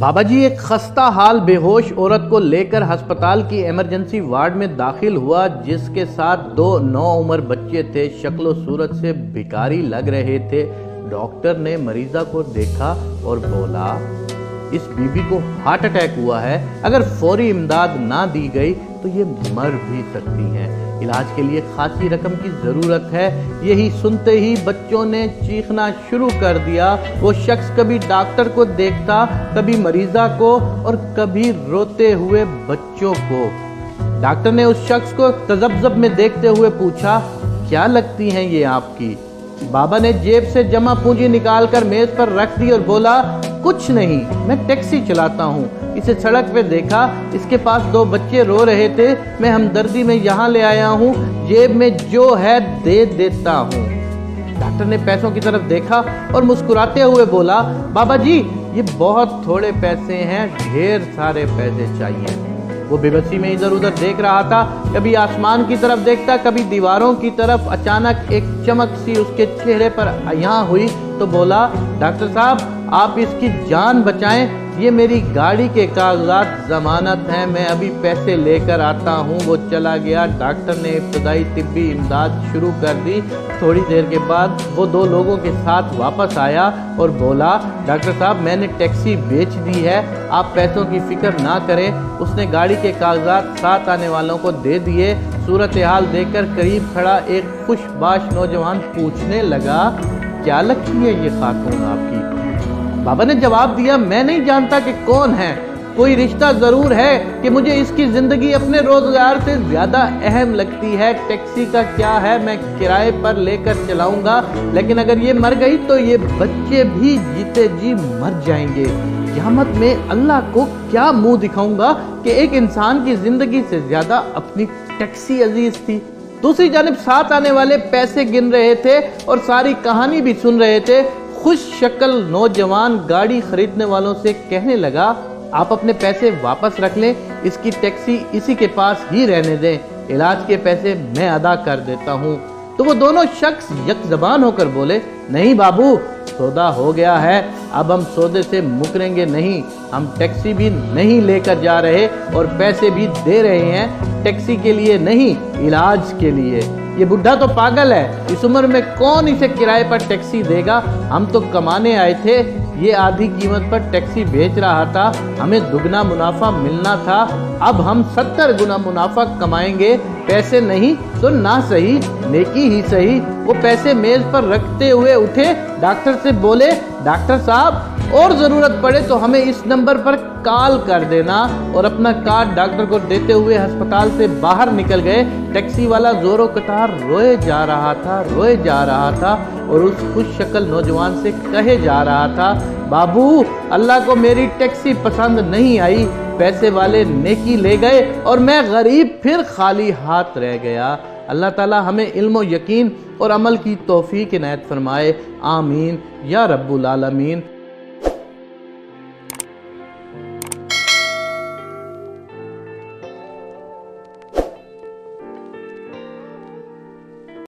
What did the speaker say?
بابا جی ایک خستہ حال بے ہوش عورت کو لے کر ہسپتال کی ایمرجنسی وارڈ میں داخل ہوا، جس کے ساتھ 2 نوعمر بچے تھے۔ شکل و صورت سے بھکاری لگ رہے تھے۔ ڈاکٹر نے مریضہ کو دیکھا اور بولا، اس بی بی کو ہارٹ اٹیک ہوا ہے، اگر فوری امداد نہ دی گئی تو یہ مر بھی سکتی ہیں، علاج کے لیے خاصی رقم کی ضرورت ہے۔ یہی سنتے ہی بچوں نے چیخنا شروع کر دیا۔ وہ شخص کبھی ڈاکٹر کو دیکھتا، کبھی مریضہ کو اور کبھی روتے ہوئے بچوں کو۔ ڈاکٹر نے اس شخص کو تذبذب میں دیکھتے ہوئے پوچھا، کیا لگتی ہیں یہ آپ کی؟ بابا نے جیب سے جمع پونجی نکال کر میز پر رکھ دی اور بولا، کچھ نہیں، میں ٹیکسی چلاتا ہوں۔ اسے سڑک پہ دیکھا، اس کے پاس 2 بچے رو رہے تھے، میں ہمدردی میں یہاں لے آیا ہوں، جیب میں جو ہے دے دیتا ہوں۔ ڈاکٹر نے پیسوں کی طرف دیکھا اور مسکراتے ہوئے بولا، بابا جی یہ بہت تھوڑے پیسے ہیں، ڈھیر سارے پیسے چاہیے۔ وہ بے بسی میں ادھر ادھر دیکھ رہا تھا، کبھی آسمان کی طرف دیکھتا، کبھی دیواروں کی طرف۔ اچانک ایک چمک سی اس کے چہرے پر عیاں ہوئی تو بولا، ڈاکٹر صاحب آپ اس کی جان بچائیں، یہ میری گاڑی کے کاغذات ضمانت ہیں، میں ابھی پیسے لے کر آتا ہوں۔ وہ چلا گیا۔ ڈاکٹر نے ابتدائی طبی امداد شروع کر دی۔ تھوڑی دیر کے بعد وہ 2 لوگوں کے ساتھ واپس آیا اور بولا، ڈاکٹر صاحب میں نے ٹیکسی بیچ دی ہے، آپ پیسوں کی فکر نہ کریں۔ اس نے گاڑی کے کاغذات ساتھ آنے والوں کو دے دیے۔ صورتحال دیکھ کر قریب کھڑا ایک خوش باش نوجوان پوچھنے لگا، کیا لگتی ہے یہ خاتون آپ کی؟ بابا نے جواب دیا، میں نہیں جانتا کہ کون ہے، کوئی رشتہ ضرور ہے کہ مجھے اس کی زندگی اپنے روزگار سے زیادہ اہم لگتی ہے۔ ٹیکسی کا کیا ہے، میں کرائے پر لے کر چلاؤں گا، لیکن اگر یہ مر گئی تو یہ بچے بھی جیتے جی مر جائیں گے۔ قیامت میں اللہ کو کیا منہ دکھاؤں گا کہ ایک انسان کی زندگی سے زیادہ اپنی ٹیکسی عزیز تھی۔ دوسری جانب ساتھ آنے والے پیسے گن رہے تھے اور ساری کہانی بھی سن رہے تھے۔ خوش شکل نوجوان گاڑی خریدنے والوں سے کہنے لگا، آپ اپنے پیسے واپس رکھ لیں، اس کی ٹیکسی اسی کے پاس ہی رہنے دیں، علاج کے پیسے میں ادا کر دیتا ہوں۔ تو وہ دونوں شخص یک زبان ہو کر بولے، نہیں بابو، سودا ہو گیا ہے، اب ہم سودے سے مکریں گے نہیں، ہم ٹیکسی بھی نہیں لے کر جا رہے اور پیسے بھی دے رہے ہیں، ٹیکسی کے لیے نہیں، علاج کے لیے۔ یہ بڈھا تو پاگل ہے، اس عمر میں کون اسے کرائے پر ٹیکسی دے گا؟ ہم تو کمانے آئے تھے، یہ آدھی قیمت پر ٹیکسی بیچ رہا تھا، ہمیں دگنا منافع ملنا تھا، اب ہم 70 گنا منافع کمائیں گے، پیسے نہیں تو نہ صحیح، نیکی ہی صحیح۔ وہ پیسے میز پر رکھتے ہوئے اٹھے، ڈاکٹر سے بولے، ڈاکٹر صاحب اور ضرورت پڑے تو ہمیں اس نمبر پر کال کر دینا، اور اپنا کارڈ ڈاکٹر کو دیتے ہوئے ہسپتال سے باہر نکل گئے۔ ٹیکسی والا زور و قطار روئے جا رہا تھا اور اس خوش شکل نوجوان سے کہے جا رہا تھا، بابو اللہ کو میری ٹیکسی پسند نہیں آئی، پیسے والے نیکی لے گئے اور میں غریب پھر خالی ہاتھ رہ گیا۔ اللہ تعالی ہمیں علم و یقین اور عمل کی توفیق عنایت فرمائے، آمین یا رب العالمین۔